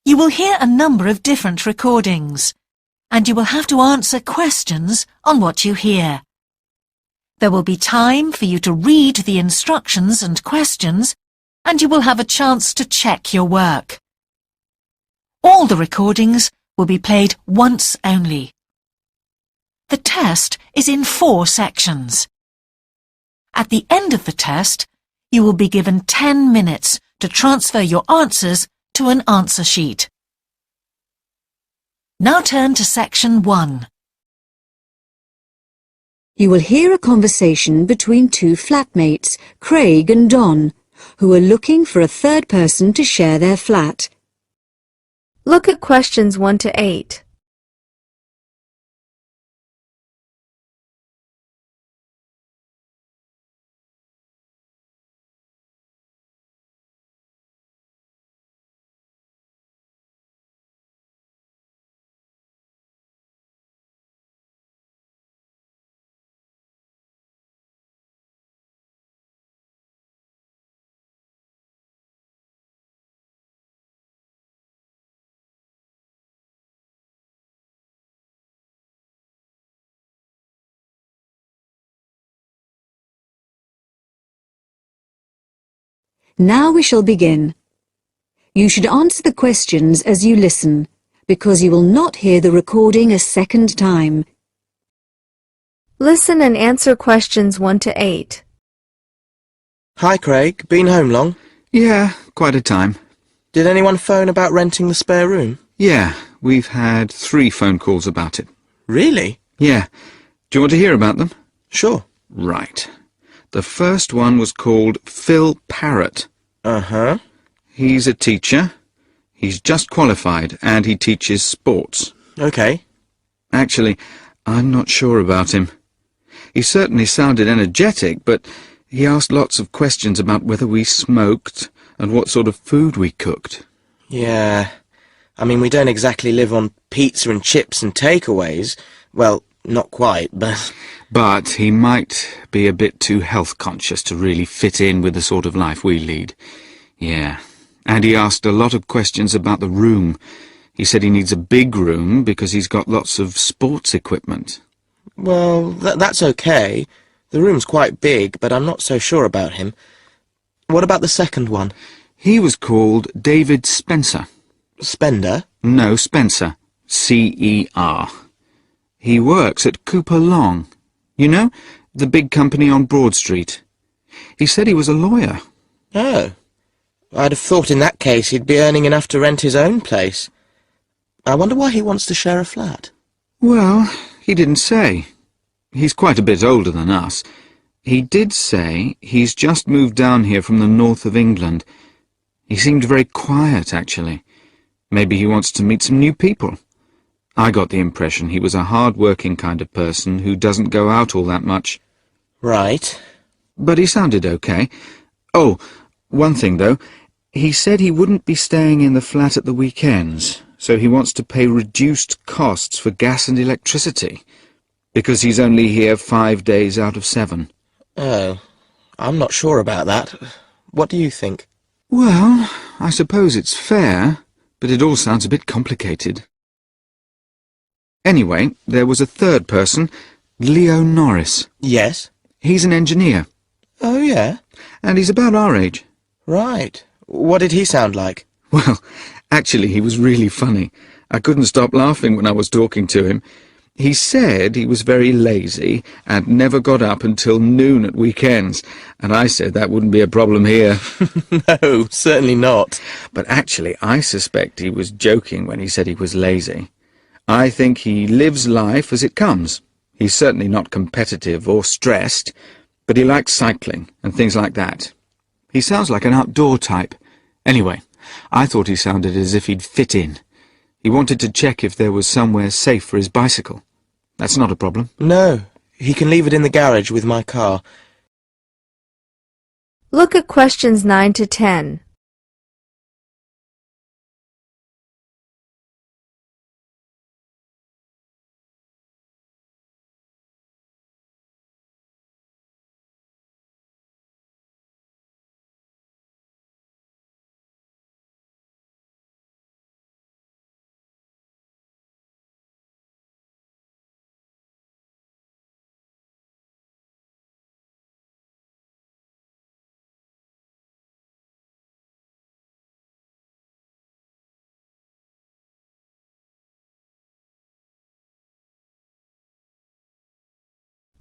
You will hear a number of different recordings, and you will have to answer questions on what you hear. There will be time for you to read the instructions and questions, and you will have a chance to check your work. All the recordings will be played once only. The test is in 4 sections. At the end of the test, you will be given 10 minutes to transfer your answers to an answer sheet. Now turn to section 1. You will hear a conversation between 2 flatmates, Craig and Don, who are looking for a third person to share their flat. Look at questions 1 to 8. Now we shall begin. You should answer the questions as you listen, because you will not hear the recording a second time. Listen and answer questions 1 to 8. Hi, Craig. Been home long? Yeah, quite a time. Did anyone phone about renting the spare room? Yeah, we've had 3 phone calls about it. Really? Yeah. Do you want to hear about them? Sure. Right. The first one was called Phil Parrott. Uh-huh. He's a teacher. He's just qualified and he teaches sports. Okay. Actually, I'm not sure about him. He certainly sounded energetic, but he asked lots of questions about whether we smoked and what sort of food we cooked. Yeah. I mean, we don't exactly live on pizza and chips and takeaways. Well, not quite, but... But he might be a bit too health-conscious to really fit in with the sort of life we lead. Yeah. And he asked a lot of questions about the room. He said he needs a big room because he's got lots of sports equipment. Well, that's okay. The room's quite big, but I'm not so sure about him. What about the second one? He was called David Spencer. Spender? No, Spencer. C-E-R. He works at Cooper Long. You know, the big company on Broad Street. He said he was a lawyer. Oh. I'd have thought in that case he'd be earning enough to rent his own place. I wonder why he wants to share a flat. Well, he didn't say. He's quite a bit older than us. He did say he's just moved down here from the north of England. He seemed very quiet, actually. Maybe he wants to meet some new people. I got the impression he was a hard-working kind of person who doesn't go out all that much. Right. But he sounded okay. Oh, one thing, though. He said he wouldn't be staying in the flat at the weekends, so he wants to pay reduced costs for gas and electricity, because he's only here 5 days out of 7. Oh. I'm not sure about that. What do you think? Well, I suppose it's fair, but it all sounds a bit complicated. Anyway, there was a third person, Leo Norris. Yes? He's an engineer. Oh, yeah? And he's about our age. Right. What did he sound like? Well, actually, he was really funny. I couldn't stop laughing when I was talking to him. He said he was very lazy and never got up until noon at weekends, and I said that wouldn't be a problem here. No, certainly not. But actually, I suspect he was joking when he said he was lazy. I think he lives life as it comes. He's certainly not competitive or stressed, but he likes cycling and things like that. He sounds like an outdoor type. Anyway, I thought he sounded as if he'd fit in. He wanted to check if there was somewhere safe for his bicycle. That's not a problem. No, he can leave it in the garage with my car. Look at questions 9 to 10.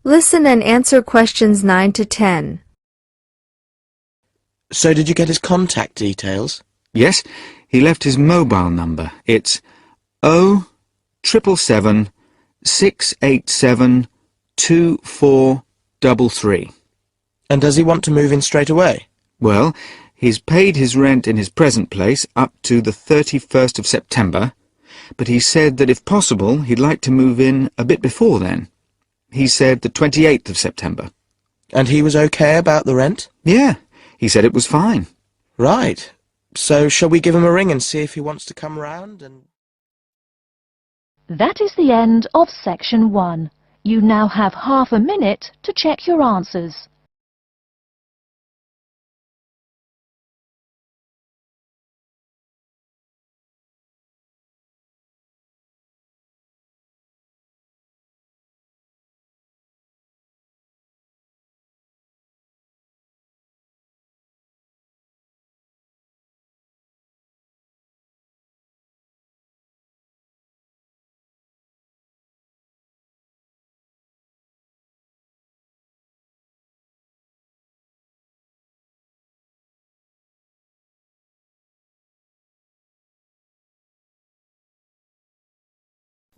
Listen and answer questions 9 to 10. So did you get his contact details? Yes, he left his mobile number. It's 077 687 2433. And does he want to move in straight away? Well, he's paid his rent in his present place up to the 31st of September, but he said that if possible he'd like to move in a bit before then. He said the 28th of September. And he was okay about the rent? Yeah, he said it was fine. Right. So shall we give him a ring and see if he wants to come round and... That is the end of section 1. You now have half a minute to check your answers.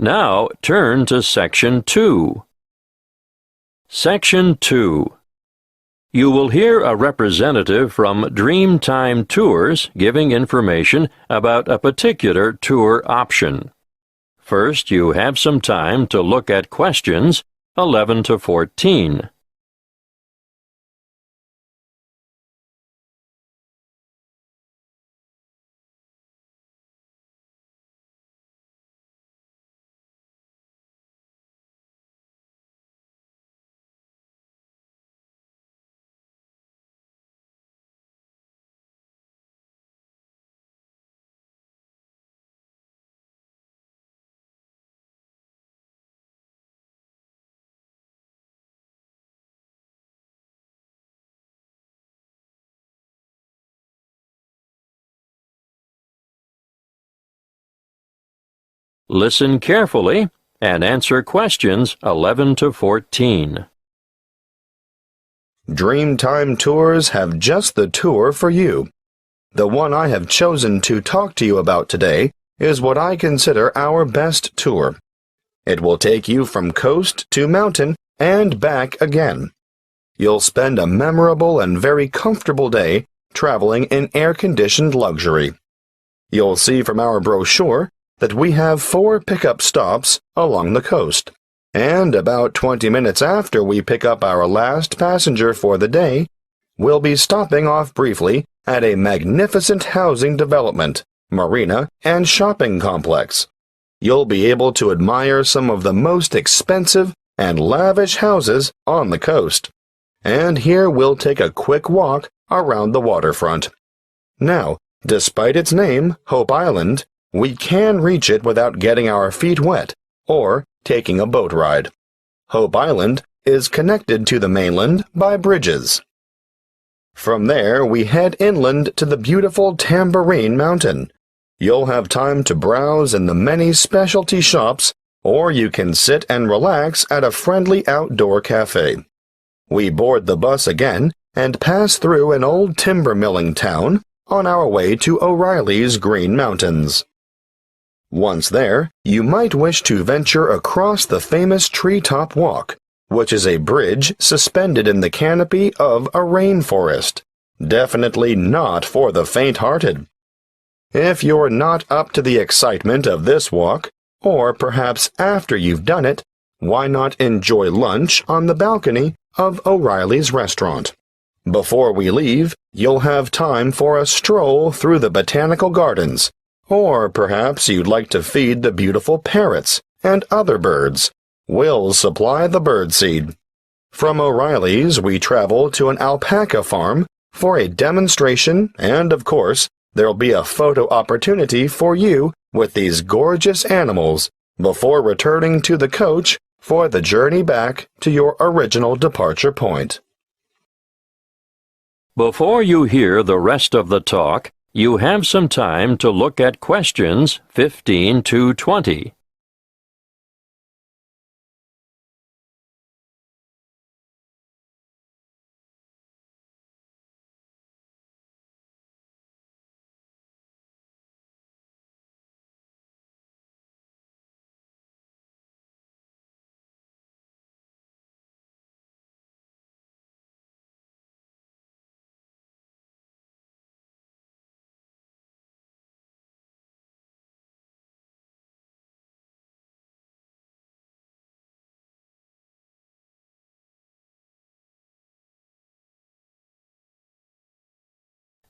Now turn to Section 2. Section 2. You will hear a representative from Dreamtime Tours giving information about a particular tour option. First, you have some time to look at questions 11 to 14. Listen carefully and answer questions 11 to 14. Dreamtime Tours have just the tour for you. The one I have chosen to talk to you about today is what I consider our best tour. It will take you from coast to mountain and back again. You'll spend a memorable and very comfortable day traveling in air-conditioned luxury. You'll see from our brochure that we have 4 pickup stops along the coast, and about 20 minutes after we pick up our last passenger for the day, we'll be stopping off briefly at a magnificent housing development, marina, and shopping complex. You'll be able to admire some of the most expensive and lavish houses on the coast. And here we'll take a quick walk around the waterfront. Now, despite its name, Hope Island, we can reach it without getting our feet wet or taking a boat ride. Hope Island is connected to the mainland by bridges. From there, we head inland to the beautiful Tambourine Mountain. You'll have time to browse in the many specialty shops, or you can sit and relax at a friendly outdoor cafe. We board the bus again and pass through an old timber milling town on our way to O'Reilly's Green Mountains. Once there, you might wish to venture across the famous Treetop Walk, which is a bridge suspended in the canopy of a rainforest. Definitely not for the faint-hearted. If you're not up to the excitement of this walk, or perhaps after you've done it, why not enjoy lunch on the balcony of O'Reilly's restaurant? Before we leave, you'll have time for a stroll through the botanical gardens, or perhaps you'd like to feed the beautiful parrots and other birds. We'll supply the birdseed. From O'Reilly's, we travel to an alpaca farm for a demonstration, and of course, there'll be a photo opportunity for you with these gorgeous animals before returning to the coach for the journey back to your original departure point. Before you hear the rest of the talk, you have some time to look at questions 15 to 20.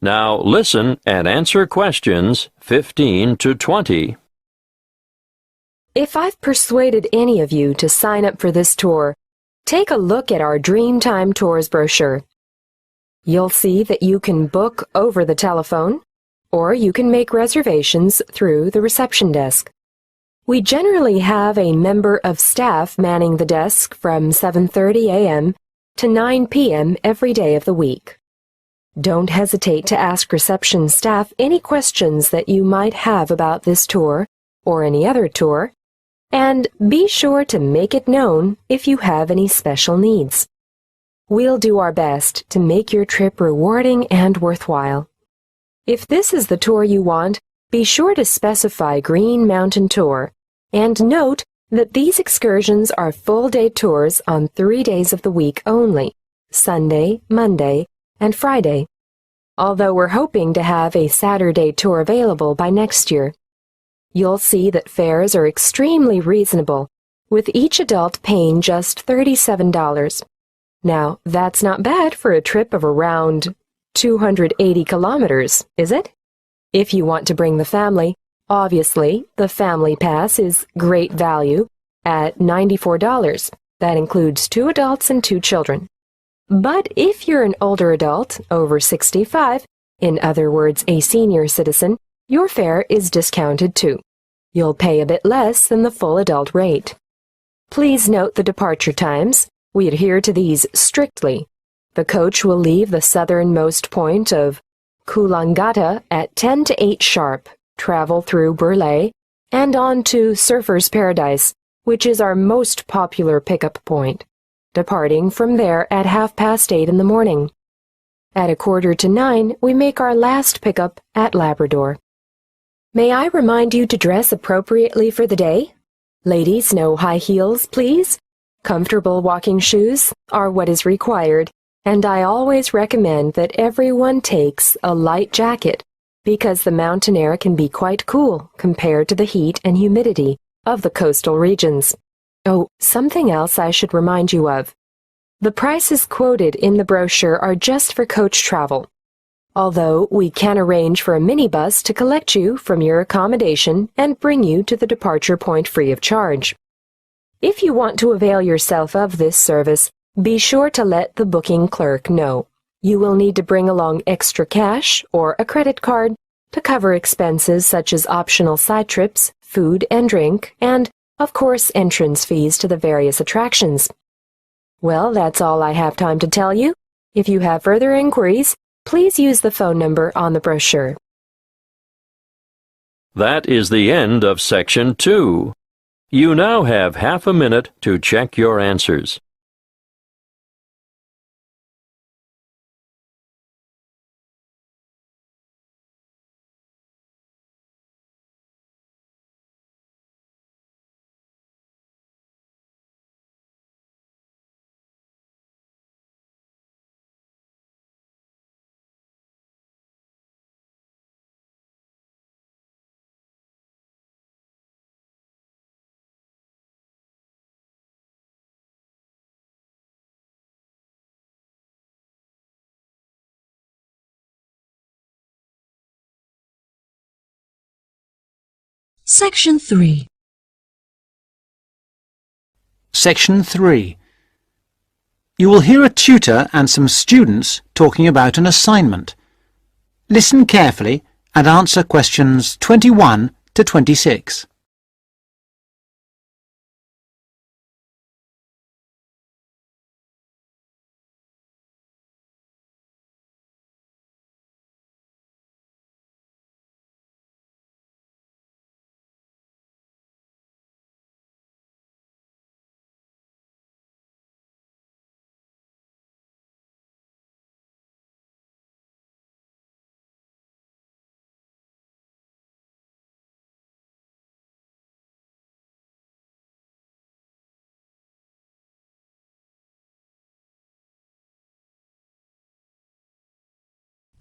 Now listen and answer questions 15 to 20. If I've persuaded any of you to sign up for this tour, take a look at our Dreamtime Tours brochure. You'll see that you can book over the telephone, or you can make reservations through the reception desk. We generally have a member of staff manning the desk from 7:30 a.m. to 9 p.m. every day of the week. Don't hesitate to ask reception staff any questions that you might have about this tour or any other tour, and be sure to make it known if you have any special needs. We'll do our best to make your trip rewarding and worthwhile. If this is the tour you want, be sure to specify Green Mountain Tour, and note that these excursions are full-day tours on 3 days of the week only, Sunday, Monday, and Friday, although we're hoping to have a Saturday tour available by next year. You'll see that fares are extremely reasonable, with each adult paying just $37. Now, that's not bad for a trip of around 280 kilometers, is it? If you want to bring the family, obviously, the Family Pass is great value at $94. That includes 2 adults and 2 children. But if you're an older adult, over 65, in other words, a senior citizen, your fare is discounted too. You'll pay a bit less than the full adult rate. Please note the departure times. We adhere to these strictly. The coach will leave the southernmost point of Coolangatta at 10 to 8 sharp, travel through Burleigh, and on to Surfer's Paradise, which is our most popular pickup point, departing from there at 8:30 in the morning. At 8:45, we make our last pickup at Labrador. May I remind you to dress appropriately for the day? Ladies, no high heels, please. Comfortable walking shoes are what is required, and I always recommend that everyone takes a light jacket because the mountain air can be quite cool compared to the heat and humidity of the coastal regions. Oh, something else I should remind you of. The prices quoted in the brochure are just for coach travel, although we can arrange for a minibus to collect you from your accommodation and bring you to the departure point free of charge. If you want to avail yourself of this service, be sure to let the booking clerk know. You will need to bring along extra cash or a credit card to cover expenses such as optional side trips, food and drink, and, of course, entrance fees to the various attractions. Well, that's all I have time to tell you. If you have further inquiries, please use the phone number on the brochure. That is the end of Section 2. You now have half a minute to check your answers. Section 3. Section 3. You will hear a tutor and some students talking about an assignment. Listen carefully and answer questions 21 to 26.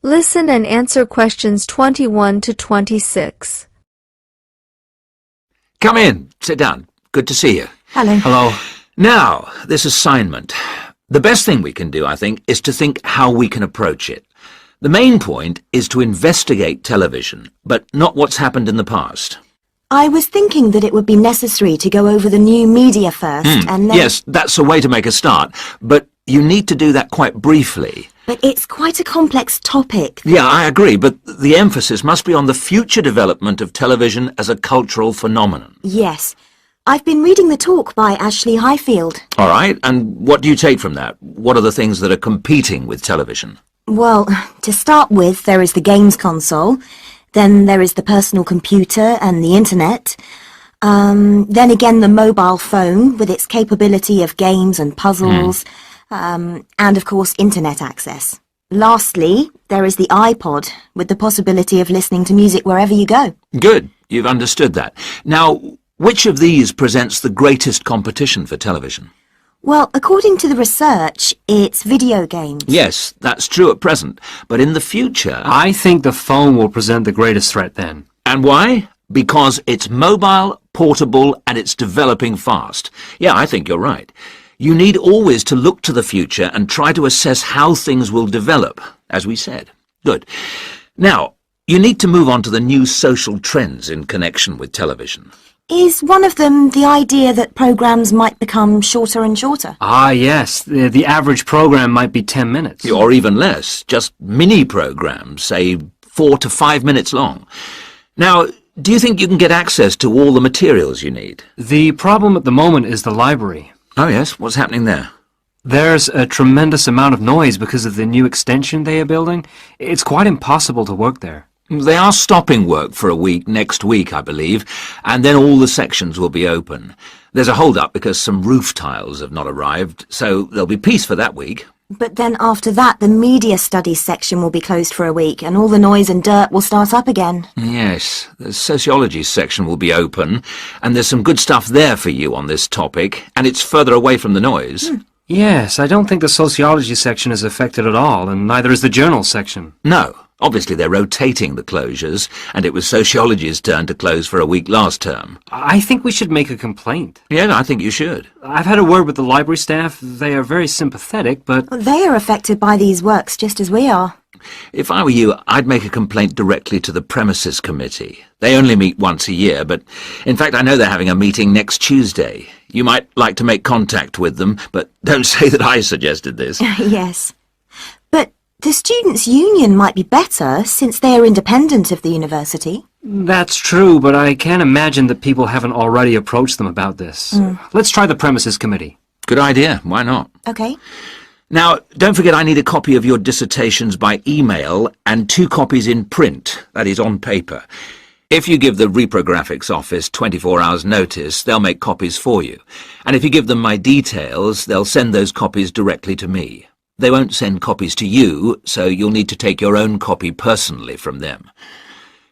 Listen and answer questions 21 to 26. Come in. Sit down. Good to see you. Hello. Hello. Now, this assignment. The best thing we can do, I think, is to think how we can approach it. The main point is to investigate television, but not what's happened in the past. I was thinking that it would be necessary to go over the new media first, and then... Yes, that's a way to make a start, but you need to do that quite briefly. But it's quite a complex topic. Yeah, I agree, but the emphasis must be on the future development of television as a cultural phenomenon. Yes. I've been reading the talk by Ashley Highfield. All right, and what do you take from that? What are the things that are competing with television? Well, to start with, there is the games console. Then there is the personal computer and the internet. Then again the mobile phone with its capability of games and puzzles. And of course internet access. Lastly, there is the iPod with the possibility of listening to music wherever you go. Good, you've understood that. Now, which of these presents the greatest competition for television? Well, according to the research, it's video games. Yes, that's true at present, but in the future... I think the phone will present the greatest threat then. And why? Because it's mobile, portable, and it's developing fast. Yeah, I think you're right. You need always to look to the future and try to assess how things will develop, as we said. Good. Now, you need to move on to the new social trends in connection with television. Is one of them the idea that programs might become shorter and shorter? Ah, yes. The average program might be 10 minutes. Or even less. Just mini-programs, say 4 to 5 minutes long. Now, do you think you can get access to all the materials you need? The problem at the moment is the library. Oh, yes? What's happening there? There's a tremendous amount of noise because of the new extension they are building. It's quite impossible to work there. They are stopping work for a week next week, I believe, and then all the sections will be open. There's a hold-up because some roof tiles have not arrived, so there'll be peace for that week. But then after that, the media studies section will be closed for a week, and all the noise and dirt will start up again. Yes, the sociology section will be open, and there's some good stuff there for you on this topic, and it's further away from the noise. Yes, I don't think the sociology section is affected at all, and neither is the journal section. No. Obviously, they're rotating the closures, and it was sociology's turn to close for a week last term. I think we should make a complaint. Yeah, I think you should. I've had a word with the library staff. They are very sympathetic, but... They are affected by these works just as we are. If I were you, I'd make a complaint directly to the premises committee. They only meet once a year, but in fact I know they're having a meeting next Tuesday. You might like to make contact with them, but don't say that I suggested this. Yes. But the Students' Union might be better since they are independent of the university. That's true, but I can't imagine that people haven't already approached them about this. Let's try the premises committee. Good idea. Why not? Okay. Now, don't forget I need a copy of your dissertations by email and 2 copies in print, that is, on paper. If you give the reprographics office 24 hours notice, they'll make copies for you. And if you give them my details, they'll send those copies directly to me. They won't send copies to you, so you'll need to take your own copy personally from them.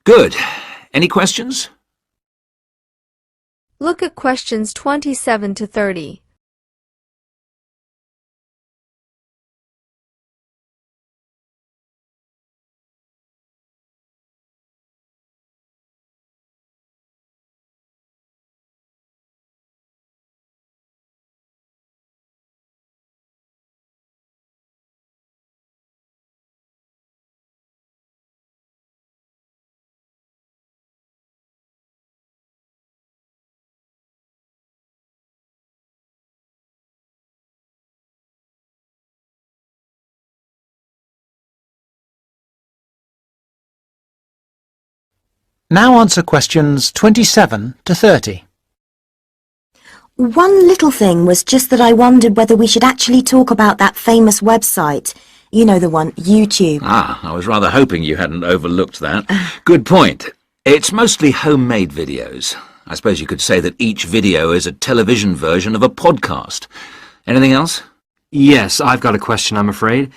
Good. Any questions? Look at questions 27 to 30. Now answer questions 27 to 30. One little thing was just that I wondered whether we should actually talk about that famous website. You know the one, YouTube. Ah, I was rather hoping you hadn't overlooked that. Good point. It's mostly homemade videos. I suppose you could say that each video is a television version of a podcast. Anything else? Yes, I've got a question, I'm afraid.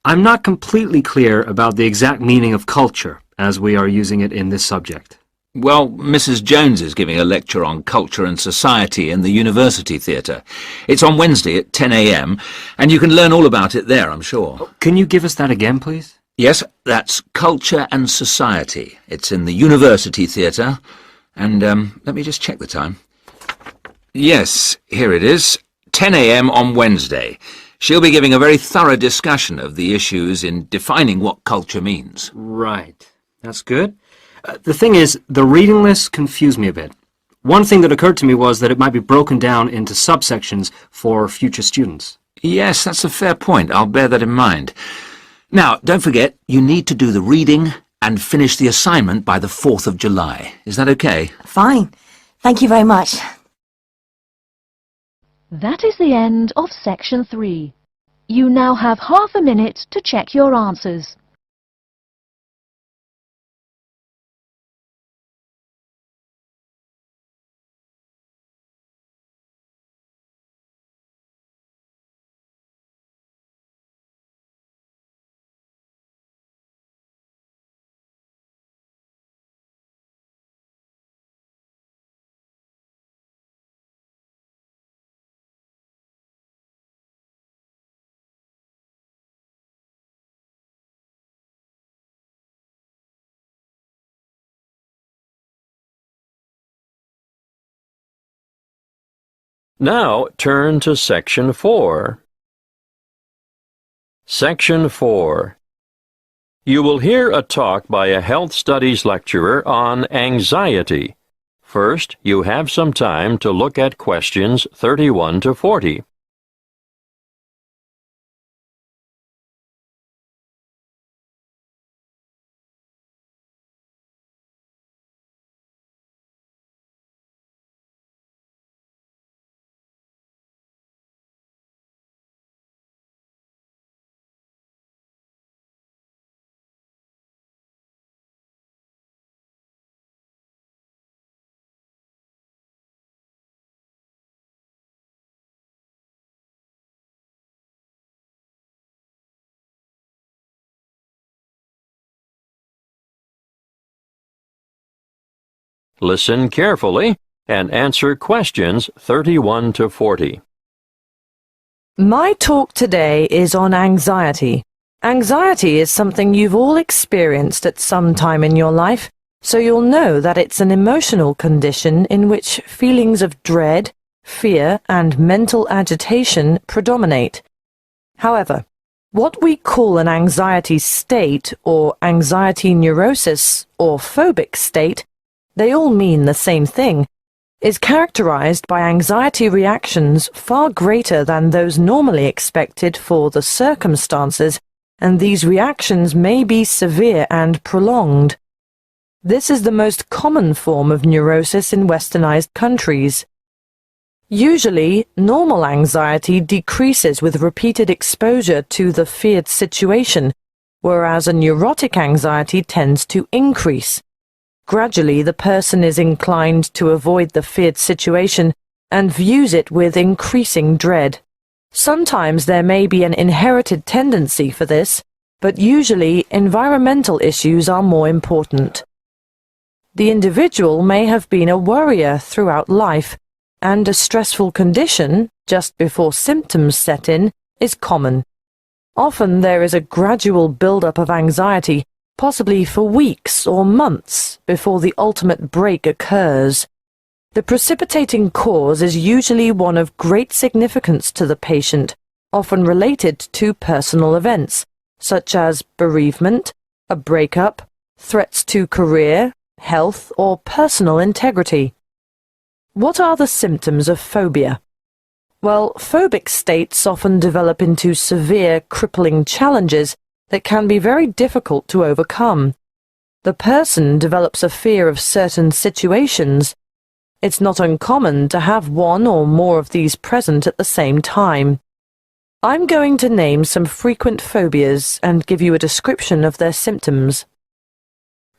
I'm not completely clear about the exact meaning of culture, as we are using it in this subject. Well, Mrs. Jones is giving a lecture on culture and society in the University Theatre. It's on Wednesday at 10 a.m, and you can learn all about it there, I'm sure. Can you give us that again, please? Yes, that's Culture and Society. It's in the University Theatre, and let me just check the time. Yes, here it is, 10 a.m. on Wednesday. She'll be giving a very thorough discussion of the issues in defining what culture means. Right. That's good. The thing is, the reading list confused me a bit. One thing that occurred to me was that it might be broken down into subsections for future students. Yes, that's a fair point. I'll bear that in mind. Now, don't forget, you need to do the reading and finish the assignment by the 4th of July. Is that okay? Fine. Thank you very much. That is the end of section 3. You now have half a minute to check your answers. Now turn to Section 4. Section 4. You will hear a talk by a health studies lecturer on anxiety. First, you have some time to look at questions 31 to 40. Listen carefully and answer questions 31 to 40. My talk today is on anxiety. Anxiety is something you've all experienced at some time in your life, so you'll know that it's an emotional condition in which feelings of dread, fear, and mental agitation predominate. However, what we call an anxiety state or anxiety neurosis or phobic state, they all mean the same thing, is characterized by anxiety reactions far greater than those normally expected for the circumstances, and these reactions may be severe and prolonged. This is the most common form of neurosis in westernized countries. Usually, normal anxiety decreases with repeated exposure to the feared situation, whereas a neurotic anxiety tends to increase. Gradually, the person is inclined to avoid the feared situation and views it with increasing dread. Sometimes there may be an inherited tendency for this, but usually environmental issues are more important. The individual may have been a worrier throughout life, and a stressful condition, just before symptoms set in, is common. Often there is a gradual build-up of anxiety, possibly for weeks or months before the ultimate break occurs. The precipitating cause is usually one of great significance to the patient, often related to personal events, such as bereavement, a breakup, threats to career, health, or personal integrity. What are the symptoms of phobia? Well, phobic states often develop into severe, crippling challenges that can be very difficult to overcome. The person develops a fear of certain situations. It's not uncommon to have one or more of these present at the same time. I'm going to name some frequent phobias and give you a description of their symptoms.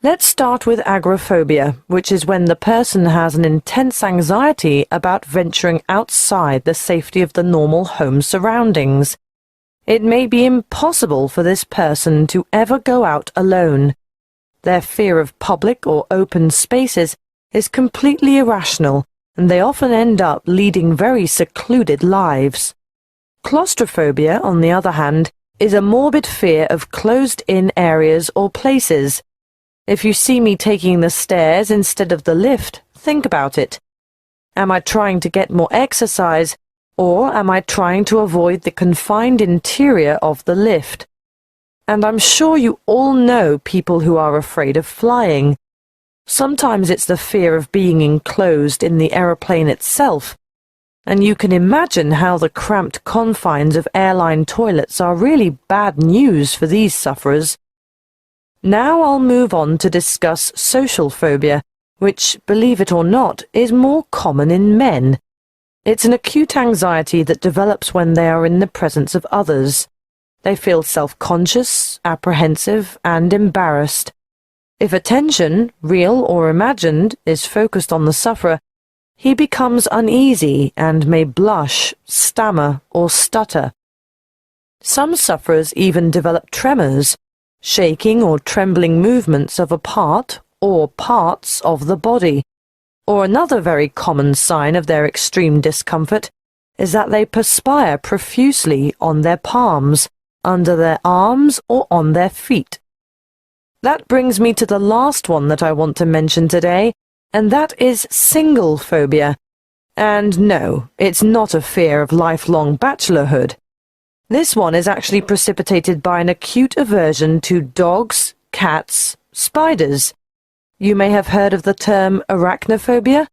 Let's start with agoraphobia, which is when the person has an intense anxiety about venturing outside the safety of the normal home surroundings. It may be impossible for this person to ever go out alone. Their fear of public or open spaces is completely irrational, and they often end up leading very secluded lives. Claustrophobia, on the other hand, is a morbid fear of closed-in areas or places. If you see me taking the stairs instead of the lift, think about it. Am I trying to get more exercise, Or am I trying to avoid the confined interior of the lift? And I'm sure you all know people who are afraid of flying. Sometimes it's the fear of being enclosed in the aeroplane itself, and you can imagine how the cramped confines of airline toilets are really bad news for these sufferers. Now I'll move on to discuss social phobia, which, believe it or not, is more common in men. It's an acute anxiety that develops when they are in the presence of others. They feel self-conscious, apprehensive, and embarrassed. If attention, real or imagined, is focused on the sufferer, he becomes uneasy and may blush, stammer, or stutter. Some sufferers even develop tremors, shaking or trembling movements of a part or parts of the body. Or another very common sign of their extreme discomfort is that they perspire profusely on their palms, under their arms, or on their feet. That brings me to the last one that I want to mention today, and that is single phobia. And no, it's not a fear of lifelong bachelorhood. This one is actually precipitated by an acute aversion to dogs, cats, spiders. You may have heard of the term arachnophobia.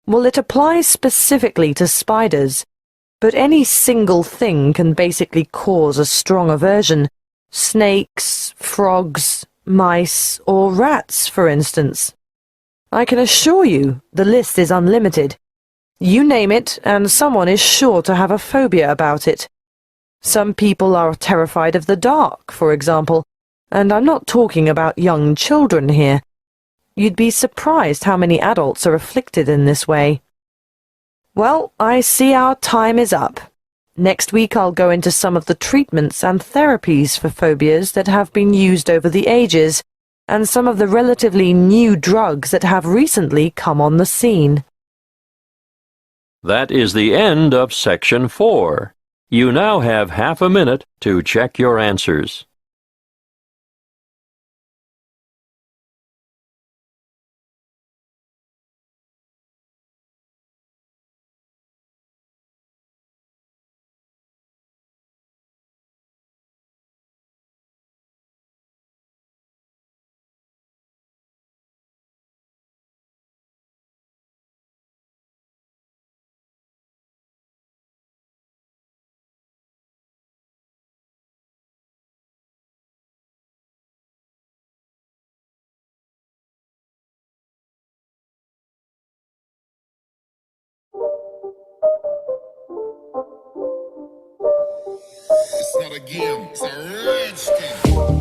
Well, it applies specifically to spiders, but any single thing can basically cause a strong aversion. Snakes, frogs, mice, or rats, for instance. I can assure you the list is unlimited. You name it, and someone is sure to have a phobia about it. Some people are terrified of the dark, for example, and I'm not talking about young children here. You'd be surprised how many adults are afflicted in this way. Well, I see our time is up. Next week I'll go into some of the treatments and therapies for phobias that have been used over the ages, and some of the relatively new drugs that have recently come on the scene. That is the end of Section 4. You now have half a minute to check your answers. It's not a game, it's a rich thing.